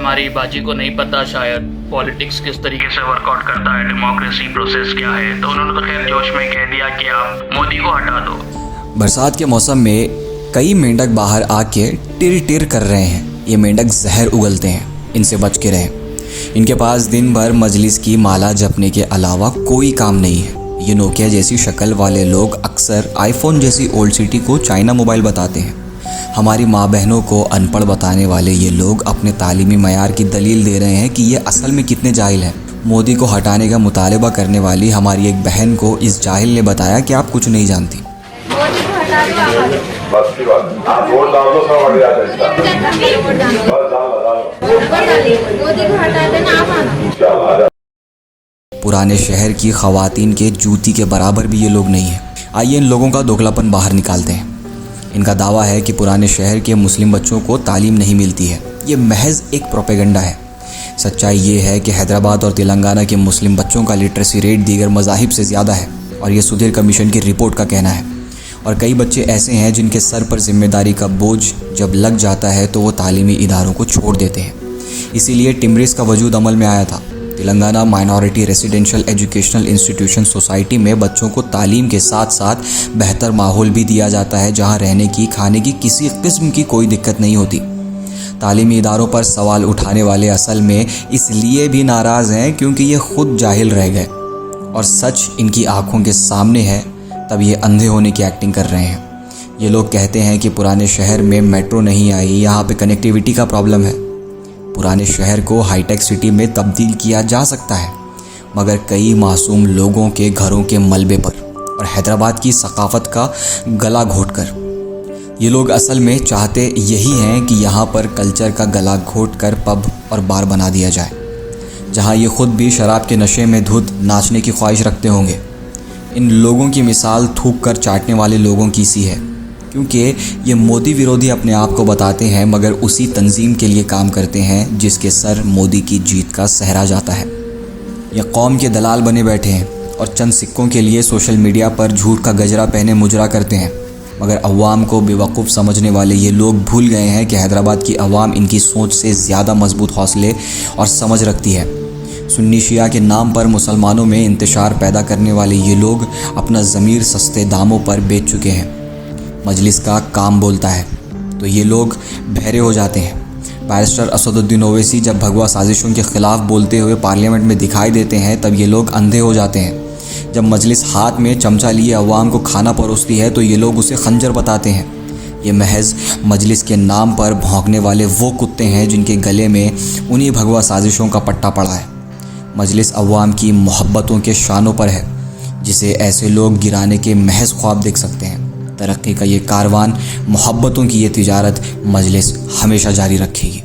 हमारी बाजी को नहीं पता शायद पॉलिटिक्स किस तरीके से वर्कआउट करता है, डेमोक्रेसी प्रोसेस क्या है, तो उन्होंने तो खैर जोश में कह दिया कि आप मोदी को हटा दो। बरसात के मौसम में कई मेंढक बाहर आके टिर टिर कर रहे हैं। ये मेंढक जहर उगलते हैं, इनसे बच के रहें। इनके पास दिन भर मजलिस की माला जपने के अलावा कोई काम नहीं है। ये नोकिया जैसी शक्ल वाले लोग अक्सर आईफोन जैसी ओल्ड सिटी को चाइना मोबाइल बताते हैं। हमारी माँ बहनों को अनपढ़ बताने वाले ये लोग अपने तालीमी मयार की दलील दे रहे हैं कि ये असल में कितने जाहिल हैं। मोदी को हटाने का मुतालबा करने वाली हमारी एक बहन को इस जाहिल ने बताया कि आप कुछ नहीं जानती। मोदी को हटा दो, बस की बात, आप वोट डाल दो, सब बढ़िया चलता। मोदी को हटा देना, आप आना। पुराने शहर की खवातीन के जूती के बराबर भी ये लोग नहीं हैं। आइए इन लोगों का दोगलापन बाहर निकालते हैं। इनका दावा है कि पुराने शहर के मुस्लिम बच्चों को तालीम नहीं मिलती है। ये महज एक प्रोपेगेंडा है। सच्चाई ये है कि हैदराबाद और तेलंगाना के मुस्लिम बच्चों का लिटरेसी रेट दीगर मज़ाहिब से ज़्यादा है और ये सुधीर कमीशन की रिपोर्ट का कहना है। और कई बच्चे ऐसे हैं जिनके सर पर जिम्मेदारी का बोझ जब लग जाता है तो वो तालीमी इदारों को छोड़ देते हैं। इसीलिए टिमरिस का वजूद अमल में आया था। Telangana minority residential educational institution society में बच्चों को तालीम के साथ साथ बेहतर माहौल भी दिया जाता है, जहां रहने की, खाने की किसी किस्म की कोई दिक्कत नहीं होती। तालीमी इदारों पर सवाल उठाने वाले असल में इसलिए भी नाराज़ हैं क्योंकि ये खुद जाहिल रह गए और सच इनकी आंखों के सामने है, तब ये अंधे होने की एक्टिंग कर रहे हैं। ये लोग कहते हैं कि पुराने शहर में मेट्रो नहीं आई, यहाँ पे कनेक्टिविटी का प्रॉब्लम है। पुराने शहर को हाईटेक सिटी में तब्दील किया जा सकता है, मगर कई मासूम लोगों के घरों के मलबे पर और हैदराबाद की सकाफत का गला घोटकर। ये लोग असल में चाहते यही हैं कि यहाँ पर कल्चर का गला घोटकर पब और बार बना दिया जाए, जहाँ ये खुद भी शराब के नशे में धुत नाचने की ख्वाहिश रखते होंगे। इन लोगों की मिसाल थूक कर चाटने वाले लोगों की सी है, क्योंकि ये मोदी विरोधी अपने आप को बताते हैं मगर उसी तंजीम के लिए काम करते हैं जिसके सर मोदी की जीत का सहरा जाता है। ये कौम के दलाल बने बैठे हैं और चंद सिक्कों के लिए सोशल मीडिया पर झूठ का गजरा पहने मुजरा करते हैं, मगर अवाम को बेवकूफ़ समझने वाले ये लोग भूल गए हैं कि हैदराबाद की अवाम इनकी सोच से ज़्यादा मजबूत हौसले और समझ रखती है। सुन्नी शिया के नाम पर मुसलमानों में इंतशार पैदा करने वाले ये लोग अपना ज़मीर सस्ते दामों पर बेच चुके हैं। मजलिस का काम बोलता है तो ये लोग बहरे हो जाते हैं। बैरिस्टर असदुद्दीन ओवैसी जब भगवा साजिशों के ख़िलाफ़ बोलते हुए पार्लियामेंट में दिखाई देते हैं तब ये लोग अंधे हो जाते हैं। जब मजलिस हाथ में चमचा लिए अवाम को खाना परोसती है तो ये लोग उसे खंजर बताते हैं। ये महज मजलिस के नाम पर भौंकने वाले वो कुत्ते हैं जिनके गले में उन्हीं भगवा साजिशों का पट्टा पड़ा है। मजलिस अवाम की मोहब्बतों के शानों पर है, जिसे ऐसे लोग गिराने के महज ख्वाब देख सकते हैं। तरक्की का ये कारवान, मोहब्बतों की ये तिजारत मजलिस हमेशा जारी रखेगी।